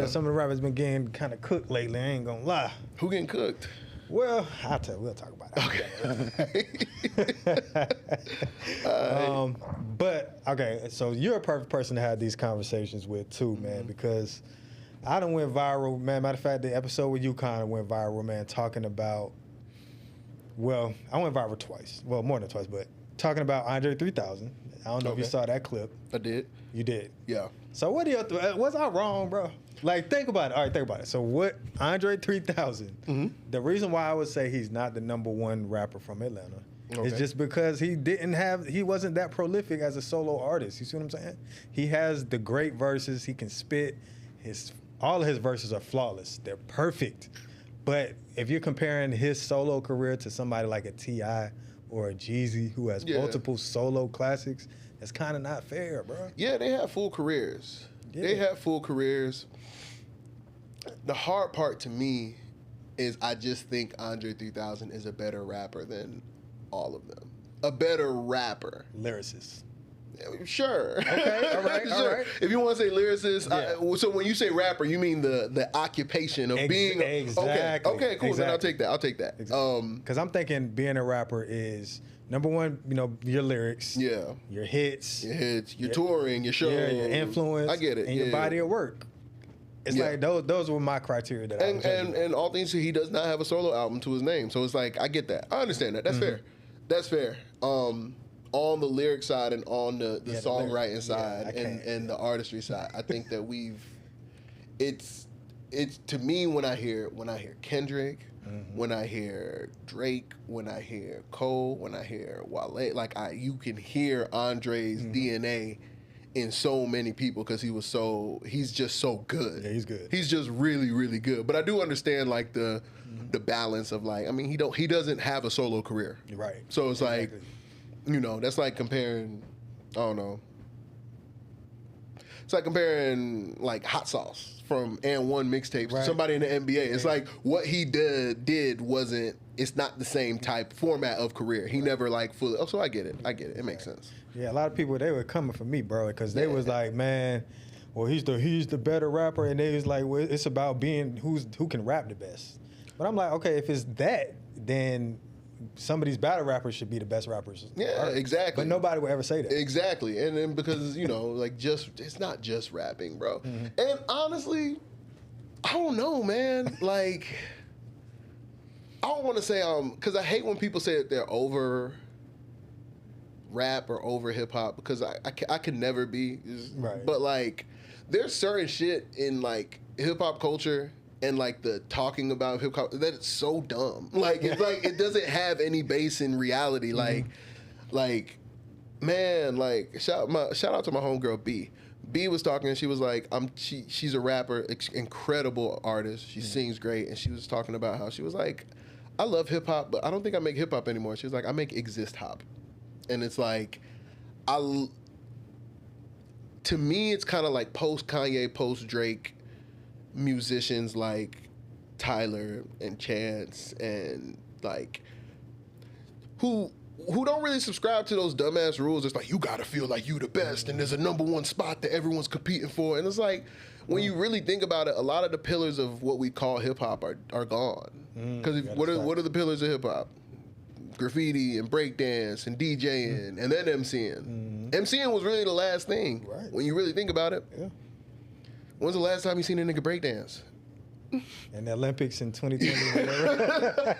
Speaker 1: Some of the rappers been getting kind of cooked lately. I ain't gonna lie.
Speaker 2: Who getting cooked?
Speaker 1: Well, we'll talk about that. Okay. But okay, so you're a perfect person to have these conversations with too, man, because I done went viral, man. Matter of fact, the episode with you kind of went viral, man, talking about. Well, I went viral twice. Well, more than twice, but talking about Andre 3000. I don't know if you saw that clip.
Speaker 2: I did.
Speaker 1: You did?
Speaker 2: Yeah.
Speaker 1: So what do you was I wrong, bro? Like, think about it. All right, think about it. So what, Andre 3000, the reason why I would say he's not the #1 rapper from Atlanta is just because he wasn't that prolific as a solo artist. You see what I'm saying? He has the great verses. He can spit. All of his verses are flawless. They're perfect. But if you're comparing his solo career to somebody like a T.I. or a Jeezy who has multiple solo classics, it's kind of not fair, bro.
Speaker 2: Yeah, they have full careers. Yeah. They have full careers. The hard part to me is I just think Andre 3000 is a better rapper than all of them. A better rapper.
Speaker 1: Lyricist.
Speaker 2: Sure.
Speaker 1: Okay, all right,
Speaker 2: sure.
Speaker 1: all right.
Speaker 2: If you want to say lyricist, so when you say rapper, you mean the occupation of being...
Speaker 1: Exactly.
Speaker 2: Okay, cool. Exactly. Then I'll take that.
Speaker 1: Exactly. Because I'm thinking being a rapper is, number one, your lyrics.
Speaker 2: Yeah.
Speaker 1: Your hits.
Speaker 2: Your touring, your shows.
Speaker 1: Your influence.
Speaker 2: I get it.
Speaker 1: And your body of work. It's like those were my criteria that I was
Speaker 2: and all things, he does not have a solo album to his name. So it's like, I get that. I understand that. That's fair. That's fair. On the lyric side and on the songwriting side and the artistry side, I think that it's to me when I hear Kendrick, when I hear Drake, when I hear Cole, when I hear Wale, like you can hear Andre's DNA in so many people because he's just so good.
Speaker 1: Yeah, he's good.
Speaker 2: He's just really, really good. But I do understand like the balance of like, I mean, he doesn't have a solo career.
Speaker 1: Right.
Speaker 2: So it's like, that's like comparing, I don't know. It's like comparing like Hot Sauce from And One mixtape to somebody in the NBA. It's like what he did wasn't, it's not the same type format of career. He never like fully, so I get it. It makes sense.
Speaker 1: Yeah, a lot of people, they were coming for me, bro, because they was like, man, well, he's the better rapper, and they was like, well, it's about being who can rap the best. But I'm like, okay, if it's that, then some of these battle rappers should be the best rappers.
Speaker 2: Yeah, exactly.
Speaker 1: But nobody would ever say that.
Speaker 2: Exactly. And then because, like it's not just rapping, bro. And honestly, I don't know, man. Like, I don't want to say, because I hate when people say that they're over rap or over hip hop, because I can never be.
Speaker 1: Right.
Speaker 2: But like, there's certain shit in like hip hop culture and like the talking about hip hop that it's so dumb. Like it's like it doesn't have any base in reality. Like man, like shout out to my homegirl B. B was talking and she was like, she's a rapper, incredible artist. She sings great, and she was talking about how she was like, I love hip hop, but I don't think I make hip hop anymore. She was like, I make exist hop, and it's like, to me, it's kind of like post Kanye, post Drake musicians like Tyler and Chance and like who don't really subscribe to those dumbass rules. It's like, you gotta feel like you the best and there's a number one spot that everyone's competing for. And it's like, when you really think about it, a lot of the pillars of what we call hip hop are gone. Because what are the pillars of hip hop? Graffiti and breakdance and DJing and then MCing. MCing was really the last thing when you really think about it.
Speaker 1: Yeah.
Speaker 2: When's the last time you seen a nigga breakdance?
Speaker 1: In the Olympics in 2020, whatever.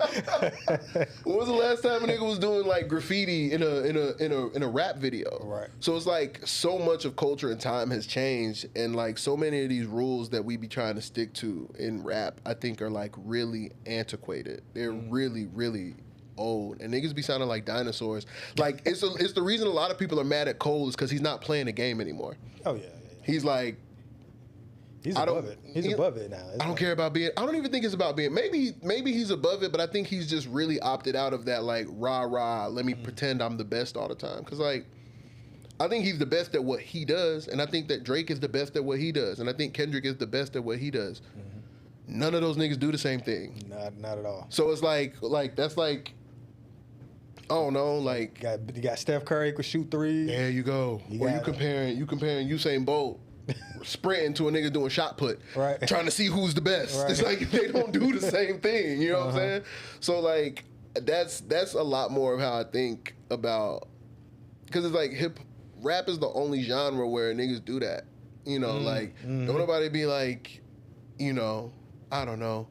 Speaker 2: When was the last time a nigga was doing like graffiti in a rap video?
Speaker 1: Right.
Speaker 2: So it's like so much of culture and time has changed, and like so many of these rules that we be trying to stick to in rap, I think are like really antiquated. They're really, really old, and niggas be sounding like dinosaurs. Like it's the reason a lot of people are mad at Cole is because he's not playing the game anymore.
Speaker 1: Oh yeah.
Speaker 2: He's like,
Speaker 1: he's above it. He's above it now.
Speaker 2: I don't care about being. I don't even think it's about being. Maybe he's above it, but I think he's just really opted out of that like rah. Let me pretend I'm the best all the time. Because like, I think he's the best at what he does, and I think that Drake is the best at what he does, and I think Kendrick is the best at what he does. None of those niggas do the same thing.
Speaker 1: Not at all.
Speaker 2: So it's like that's like, I don't know, like
Speaker 1: you got Steph Curry could shoot threes.
Speaker 2: There you go. Or you comparing Usain Bolt sprinting to a nigga doing shot put,
Speaker 1: right?
Speaker 2: Trying to see who's the best. Right. It's like they don't do the same thing. You know what I'm saying? So like that's a lot more of how I think about, because it's like rap is the only genre where niggas do that. You know, like don't nobody be like, I don't know,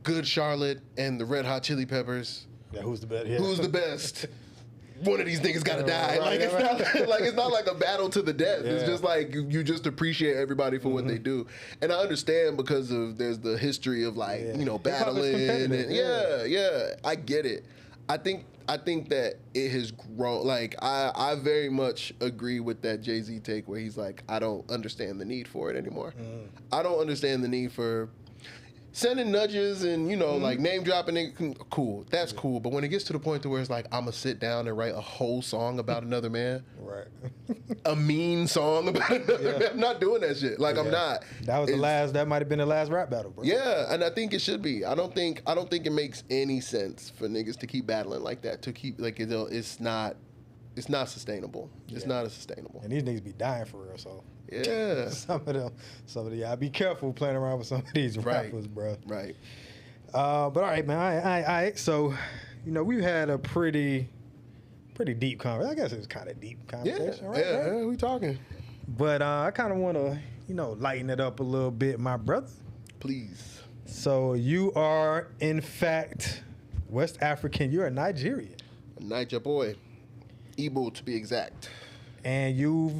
Speaker 2: Good Charlotte and the Red Hot Chili Peppers.
Speaker 1: Yeah, who's the best? Yeah.
Speaker 2: Who's the best? One of these niggas gotta die. Right, it's not like a battle to the death. Yeah. It's just like you just appreciate everybody for what they do. And I understand because there's the history of like, battling and I get it. I think that it has grown. Like I very much agree with that Jay-Z take where he's like, I don't understand the need for it anymore. I don't understand the need for. sending nudges and, you know, like name dropping it, cool. That's cool. But when it gets to the point to where it's like, I'm going to sit down and write a whole song about another man.
Speaker 1: Right.
Speaker 2: A mean song about another man. I'm not doing that shit. Like, I'm not.
Speaker 1: That was that might have been the last rap battle, bro.
Speaker 2: Yeah, and I think it should be. I don't think it makes any sense for niggas to keep battling like that. To keep, like, it's not sustainable. It's not sustainable.
Speaker 1: And these niggas be dying for real, so.
Speaker 2: Yeah.
Speaker 1: Some of y'all be careful playing around with some of these rappers, bro.
Speaker 2: Right.
Speaker 1: But all right, man. All right. So, you know, we've had a pretty deep conversation. I guess it was kind of deep conversation, right?
Speaker 2: Yeah, we talking.
Speaker 1: But I kind of want to, you know, lighten it up a little bit, my brother.
Speaker 2: Please.
Speaker 1: So you are, in fact, West African. You're a Nigerian.
Speaker 2: A Niger boy. Igbo to be exact.
Speaker 1: And you've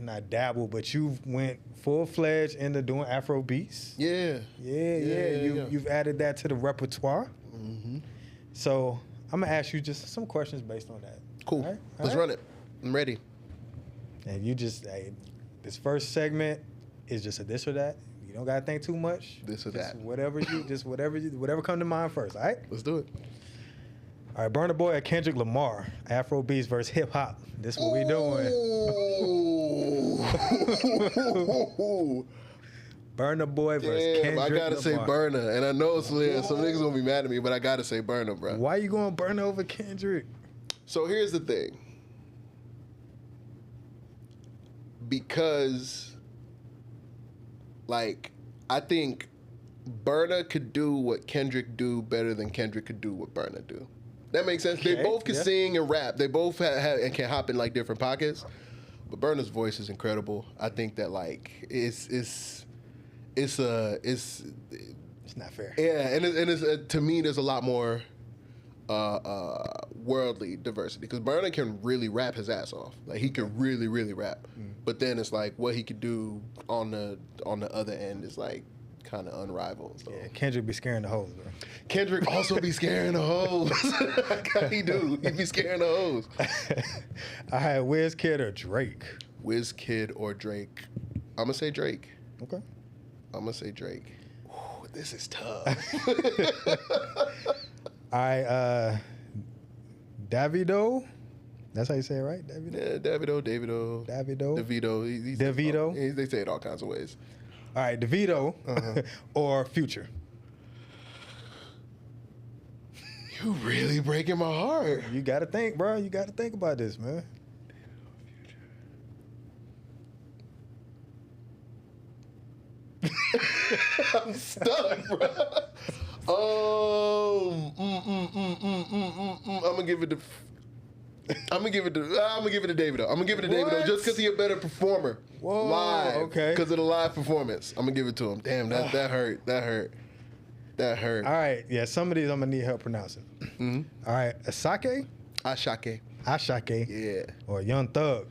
Speaker 1: not dabbled, but you've went full-fledged into doing Afrobeats.
Speaker 2: Yeah.
Speaker 1: You've added that to the repertoire.
Speaker 2: Mm-hmm.
Speaker 1: So I'm gonna ask you just some questions based on that.
Speaker 2: Cool.
Speaker 1: All right?
Speaker 2: Let's run it. I'm ready.
Speaker 1: And you just, this first segment is just a this or that. You don't gotta think too much.
Speaker 2: This or that.
Speaker 1: Whatever come to mind first. All right.
Speaker 2: Let's do it.
Speaker 1: All right, Burna Boy or Kendrick Lamar, Afrobeats versus hip hop. This what we doing. Burna Boy versus Kendrick
Speaker 2: I gotta
Speaker 1: Lamar.
Speaker 2: say Burna, and I know some niggas gonna be mad at me, but I gotta say Burna, bro.
Speaker 1: Why you going Burna over Kendrick?
Speaker 2: So here's the thing. Because, like, I think Burna could do what Kendrick do better than Kendrick could do what Burna do. That makes sense. Okay, they both can sing and rap. They both have and can hop in like different pockets. But Burna's voice is incredible. I think that like it's
Speaker 1: not fair.
Speaker 2: Yeah, and it's to me there's a lot more worldly diversity because Burna can really rap his ass off. Like he can really rap. But then it's like what he could do on the other end is like kind of unrivaled. So.
Speaker 1: Yeah, Kendrick be scaring the hoes, bro.
Speaker 2: Kendrick also be scaring the hoes. He do. He be scaring the hoes.
Speaker 1: I had Wizkid or Drake.
Speaker 2: Wizkid or Drake. I'm gonna say Drake.
Speaker 1: Okay.
Speaker 2: I'm gonna say Drake. Ooh, this is tough.
Speaker 1: All right, Davido. That's how you say it, right? Davido.
Speaker 2: Yeah, Davido.
Speaker 1: Davido.
Speaker 2: They say it all kinds of ways.
Speaker 1: All right, Davido or Future.
Speaker 2: You really breaking my heart.
Speaker 1: You got to think, bro. You got to think about this, man.
Speaker 2: I'm stuck, bro. I'm gonna give it to Davido. I'm gonna give it to Davido just because he's a better performer.
Speaker 1: Whoa,
Speaker 2: live.
Speaker 1: Okay.
Speaker 2: Because of the live performance. I'm gonna give it to him. Damn, that hurt. That hurt.
Speaker 1: All right, yeah, some of these I'm gonna need help pronouncing.
Speaker 2: Mm-hmm.
Speaker 1: All right, Asake.
Speaker 2: Yeah.
Speaker 1: Or Young Thug.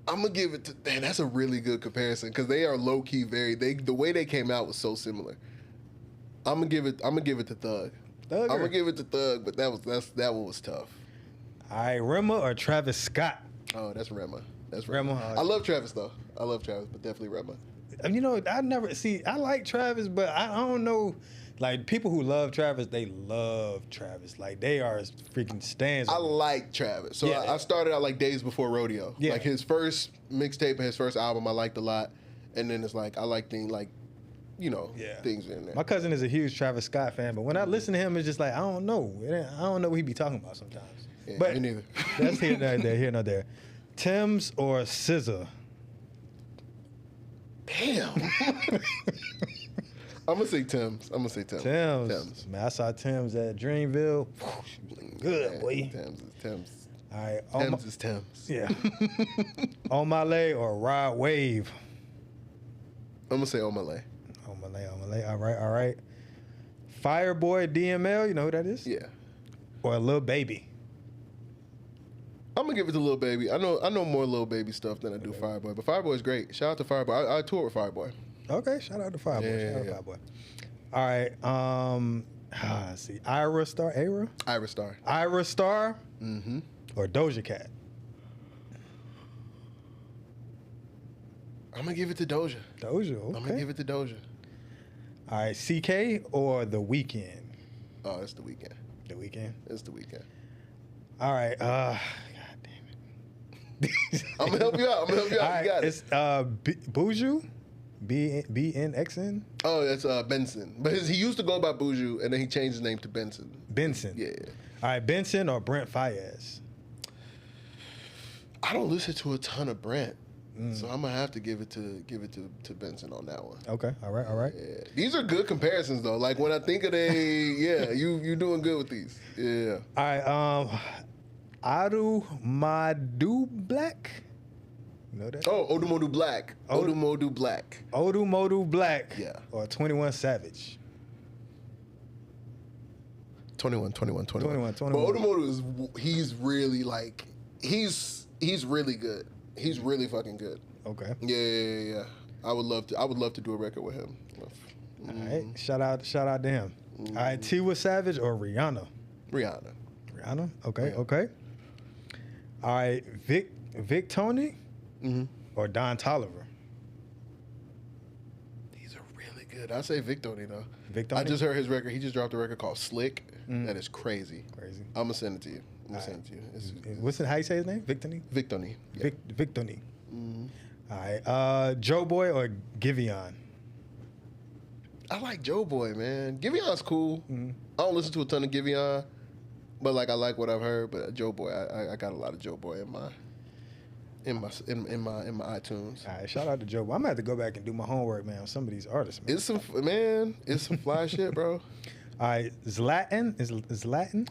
Speaker 2: I'm gonna give it to. Man, that's a really good comparison because they are low key the way they came out was so similar. I'm gonna give it to Thug. I'm gonna give it to Thug, but that one was tough.
Speaker 1: All right, Rema or Travis Scott.
Speaker 2: Oh, that's Rema.
Speaker 1: Rema.
Speaker 2: I love Travis though. but definitely Rema.
Speaker 1: You know, I like Travis, but I don't know. Like, people who love Travis, they love Travis. Like, they are freaking stans.
Speaker 2: I like Travis. So I started out like Days Before Rodeo. Yeah. Like, his first mixtape and his first album I liked a lot. And then it's like, I like things like, things in there.
Speaker 1: My cousin is a huge Travis Scott fan, but when I listen to him, it's just like, I don't know. I don't know what he be talking about sometimes.
Speaker 2: Yeah,
Speaker 1: but
Speaker 2: me neither.
Speaker 1: That's here nor there. Tim's or SZA?
Speaker 2: Damn. I'm gonna say Tim's.
Speaker 1: Tim's. Man, I saw Tim's at Dreamville. Good, boy.
Speaker 2: Tim's.
Speaker 1: All right.
Speaker 2: Tim's is Tim's.
Speaker 1: Yeah. On My Lay or Rod Wave?
Speaker 2: I'm gonna say On My Lay.
Speaker 1: On My Lay. All right. Fireboy DML, you know who that is?
Speaker 2: Yeah.
Speaker 1: Or Lil Baby?
Speaker 2: I'm gonna give it to Lil Baby. I know more Lil Baby stuff than I do Fireboy, but Fireboy's great. Shout out to Fireboy. I toured with Fireboy.
Speaker 1: Okay, shout out to Fireboy.
Speaker 2: Yeah.
Speaker 1: Fireboy. All right. Let's see. Ira Star.
Speaker 2: Mm-hmm.
Speaker 1: Or Doja Cat?
Speaker 2: I'm gonna give it to Doja.
Speaker 1: Doja, okay.
Speaker 2: I'm gonna give it to Doja.
Speaker 1: All right, CK or The Weeknd?
Speaker 2: Oh, it's The Weeknd.
Speaker 1: The Weeknd?
Speaker 2: It's The Weeknd.
Speaker 1: All right, God damn it.
Speaker 2: I'm gonna help you out. All right, you got
Speaker 1: it's Buju? BNXN?
Speaker 2: Oh, that's Benson. But he used to go by Buju, and then he changed his name to Benson.
Speaker 1: Benson.
Speaker 2: Yeah.
Speaker 1: All right, Benson or Brent Faiyaz?
Speaker 2: I don't listen to a ton of Brent, so I'm gonna have to give it to Benson on that one.
Speaker 1: Okay, all right.
Speaker 2: Yeah. These are good comparisons though. Like when I think of you doing good with these. Yeah.
Speaker 1: All right, Adumadu Black. You know that?
Speaker 2: Oh, Odumodu Black. Odumodu Black.
Speaker 1: Odumodu Black.
Speaker 2: Yeah.
Speaker 1: Or 21 Savage.
Speaker 2: 21.
Speaker 1: But
Speaker 2: Odumodu he's really like he's really good. He's really fucking good.
Speaker 1: Okay.
Speaker 2: Yeah. I would love to do a record with him.
Speaker 1: All right. Shout out to him. All right, Tiwa Savage or Rihanna?
Speaker 2: Rihanna.
Speaker 1: Okay. All right, Vic Tony or Don Toliver?
Speaker 2: These are really good. I say Vic Tony though.
Speaker 1: Vic Tony?
Speaker 2: I just heard his record. He just dropped a record called Slick. That is crazy. I'm gonna send it to you.
Speaker 1: What's it? How you say his name? Vic Tony.
Speaker 2: Yeah.
Speaker 1: Vic Tony. All right, Joe Boy or Giveon?
Speaker 2: I like Joe Boy, man. Giveon's cool. I don't listen to a ton of Giveon, but like I like what I've heard. But Joe Boy, I got a lot of Joe Boy in my iTunes.
Speaker 1: All right, shout out to Joe Boy. I'm gonna have to go back and do my homework, man, on some of these artists, man.
Speaker 2: It's some fly shit, bro.
Speaker 1: All right, Zlatan.
Speaker 2: Zlatan.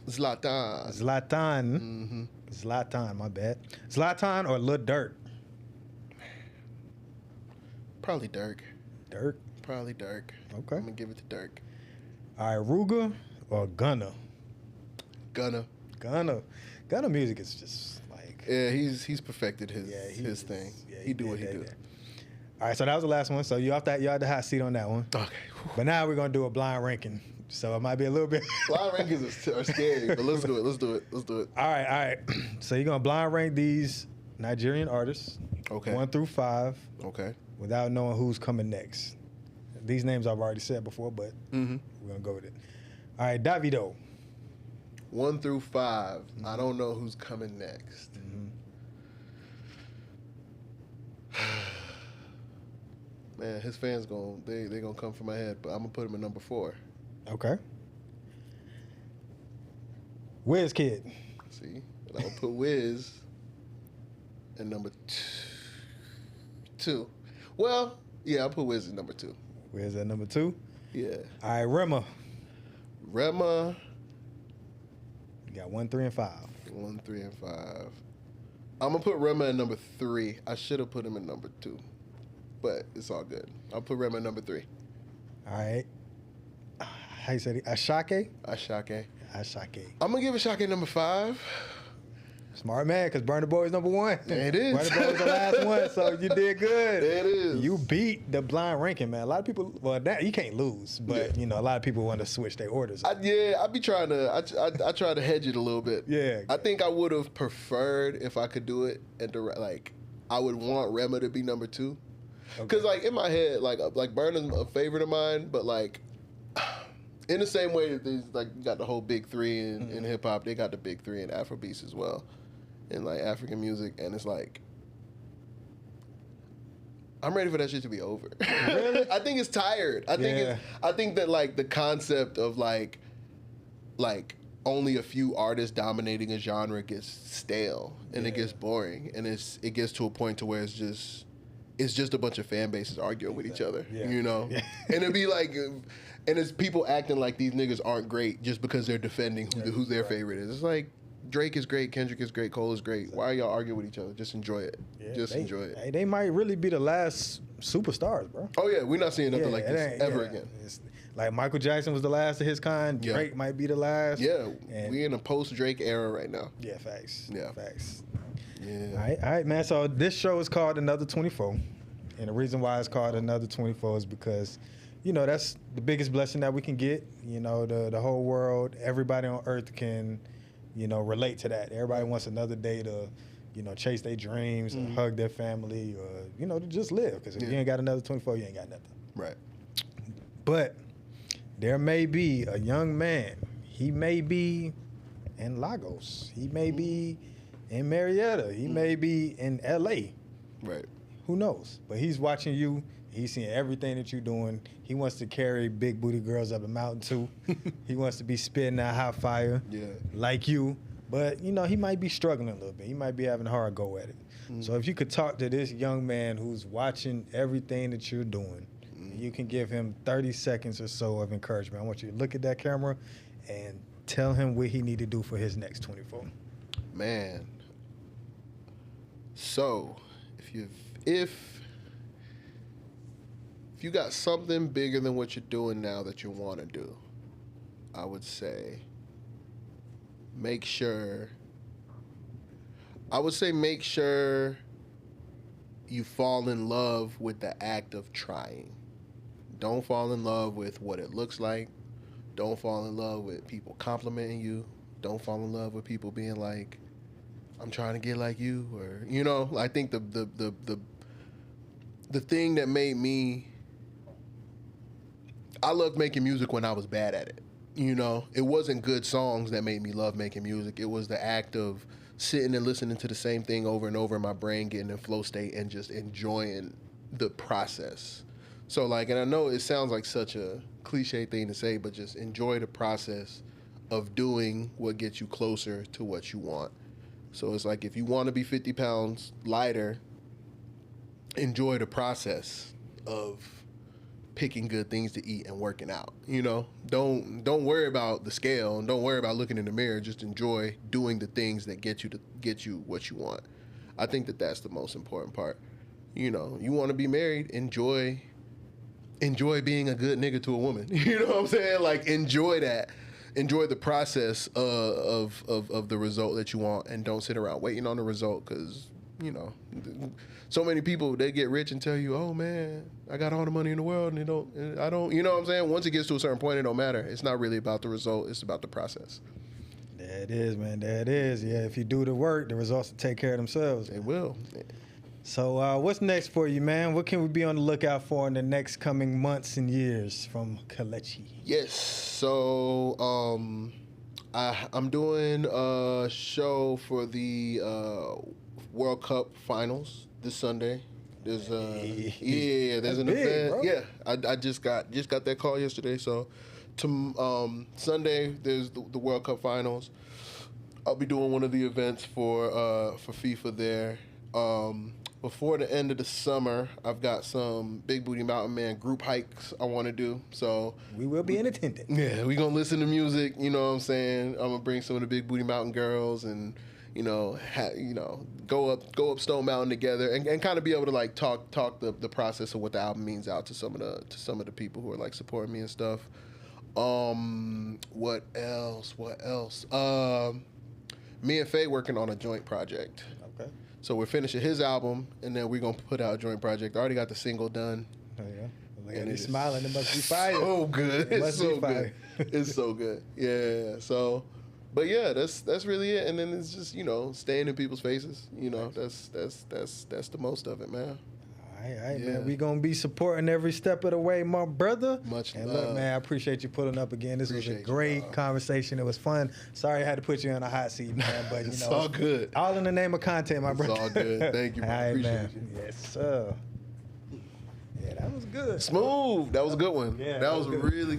Speaker 1: Zlatan, my bad. Zlatan or Lil Durk?
Speaker 2: Probably Durk.
Speaker 1: Okay.
Speaker 2: I'm gonna give it to Durk.
Speaker 1: All right, Ruga or Gunna?
Speaker 2: Gunna
Speaker 1: music is just like...
Speaker 2: Yeah, he's perfected his thing. Yeah, he do what he do.
Speaker 1: All right, so that was the last one. So you off the hot seat on that one.
Speaker 2: Okay.
Speaker 1: But now we're gonna do a blind ranking. So it might be a little bit...
Speaker 2: Blind rankings are scary, but let's do it.
Speaker 1: All right. So you're gonna blind rank these Nigerian artists.
Speaker 2: Okay.
Speaker 1: 1 through 5.
Speaker 2: Okay.
Speaker 1: Without knowing who's coming next. These names I've already said before, but we're gonna go with it. All right, Davido.
Speaker 2: 1 through 5. I don't know who's coming next. Man, his fans they gonna come for my head, but I'm gonna put him at number 4.
Speaker 1: Okay. Wizkid.
Speaker 2: See, and I'm gonna put Wiz at number 2. Well, yeah, I'll put Wiz at number 2.
Speaker 1: Wiz at number 2?
Speaker 2: Yeah.
Speaker 1: All right, Rema. You got 1, 3, and 5.
Speaker 2: 1, 3, and 5. I'm gonna put Rema at number 3. I should have put him at number 2, but it's all good. I'll put Rema at number 3.
Speaker 1: All right. How you say it? Ashake.
Speaker 2: I'm gonna give Ashake number 5.
Speaker 1: Smart man, because Burna Boy is number 1.
Speaker 2: It is.
Speaker 1: Burna Boy was the last one, so you did good.
Speaker 2: It is.
Speaker 1: You beat the blind ranking, man. A lot of people, you can't lose, but a lot of people want to switch their orders.
Speaker 2: I be trying to. I try to hedge it a little bit.
Speaker 1: Yeah.
Speaker 2: I think I would have preferred if I could do it I would want Rema to be number 2, because in my head, Burna's a favorite of mine, but in the same way that you got the whole big 3 in hip hop, they got the big 3 in Afrobeats as well. In African music, and it's I'm ready for that shit to be over.
Speaker 1: Really?
Speaker 2: I think it's tired. I think that the concept of only a few artists dominating a genre gets stale and it gets boring, and it gets to a point to where it's just a bunch of fan bases arguing with each other, and it'd be and it's people acting like these niggas aren't great just because they're defending who their favorite is. It's Drake is great, Kendrick is great, Cole is great. Why are y'all arguing with each other? Just enjoy it. Enjoy it.
Speaker 1: Hey, they might really be the last superstars, bro.
Speaker 2: Oh yeah, we're not seeing nothing like this ever again.
Speaker 1: It's Michael Jackson was the last of his kind. Drake might be the last.
Speaker 2: Yeah, we in a post-Drake era right now.
Speaker 1: Yeah, facts.
Speaker 2: Yeah.
Speaker 1: Facts.
Speaker 2: Yeah.
Speaker 1: All right, man. So this show is called Another 24. And the reason why it's called Another 24 is because, that's the biggest blessing that we can get. The whole world, everybody on earth can, relate to that. Everybody wants another day to, you know, chase their dreams or hug their family or, you know, to just live. Because if you ain't got another 24, you ain't got nothing.
Speaker 2: Right.
Speaker 1: But there may be a young man. He may be in Lagos. He may be in Marietta. He may be in L.A.
Speaker 2: Right.
Speaker 1: Who knows? But he's watching you. He's seeing everything that you're doing. He wants to carry big booty girls up a mountain too. He wants to be spitting that hot fire like you. But, you know, he might be struggling a little bit. He might be having a hard go at it. So if you could talk to this young man who's watching everything that you're doing, you can give him 30 seconds or so of encouragement. I want you to look at that camera and tell him what he need to do for his next 24.
Speaker 2: Man. So, if you got something bigger than what you're doing now that you want to do, I would say make sure you fall in love with the act of trying. Don't fall in love with what it looks like. Don't fall in love with people complimenting you. Don't fall in love with people being like, I'm trying to get like you, or, you know, I think the thing that made me, I loved making music when I was bad at it. You know, it wasn't good songs that made me love making music. It was the act of sitting and listening to the same thing over and over in my brain, getting in flow state and just enjoying the process. So, like, and I know it sounds like such a cliche thing to say, but just enjoy the process of doing what gets you closer to what you want. So it's like, if you want to be 50 pounds lighter, enjoy the process of picking good things to eat and working out. You know, don't worry about the scale and don't worry about looking in the mirror. Just enjoy doing the things that get you what you want. I think that that's the most important part. You know, you want to be married, enjoy being a good nigga to a woman. You know what I'm saying? Like, enjoy that. Enjoy the process of the result that you want, and don't sit around waiting on the result, because, you know, so many people, they get rich and tell you, oh man, I got all the money in the world, and I don't, you know what I'm saying? Once it gets to a certain point, it don't matter. It's not really about the result. It's about the process.
Speaker 1: There it is, man. There it is. Yeah, if you do the work, the results will take care of themselves.
Speaker 2: They will.
Speaker 1: So what's next for you, man? What can we be on the lookout for in the next coming months and years from Kelechi?
Speaker 2: Yes. So I'm doing a show for the World Cup Finals this Sunday. There's there's an event. Bro. Yeah, I just got that call yesterday. So Sunday there's the World Cup Finals. I'll be doing one of the events for FIFA there. Before the end of the summer, I've got some Big Booty Mountain Man group hikes I want to do. So
Speaker 1: we will be in attendance.
Speaker 2: Yeah, we gonna listen to music. You know what I'm saying? I'm gonna bring some of the Big Booty Mountain girls and, you know, go up Stone Mountain together and kind of be able to like talk the process of what the album means out to some of the people who are like supporting me and stuff. What else? Me and Faye working on a joint project.
Speaker 1: Okay.
Speaker 2: So we're finishing his album, and then we're going to put out a joint project. I already got the single done.
Speaker 1: Oh, yeah? Look at me smiling. It must be fire.
Speaker 2: So good. It's so good. It's so good. Yeah. So, but yeah, that's really it. And then it's just, you know, staying in people's faces. You know, that's the most of it, man.
Speaker 1: All right, man. We going to be supporting every step of the way, my brother.
Speaker 2: Much
Speaker 1: and
Speaker 2: love.
Speaker 1: Look, man, I appreciate you pulling up again. This was a great conversation. It was fun. Sorry I had to put you on a hot seat, man. But, you know.
Speaker 2: It's all good.
Speaker 1: All in the name of content, my brother.
Speaker 2: It's all good. Thank you, bro.
Speaker 1: All right,
Speaker 2: appreciate
Speaker 1: man.
Speaker 2: you.
Speaker 1: Yes, sir. Yeah, that was good.
Speaker 2: Smooth. That was a good one.
Speaker 1: Yeah,
Speaker 2: that was really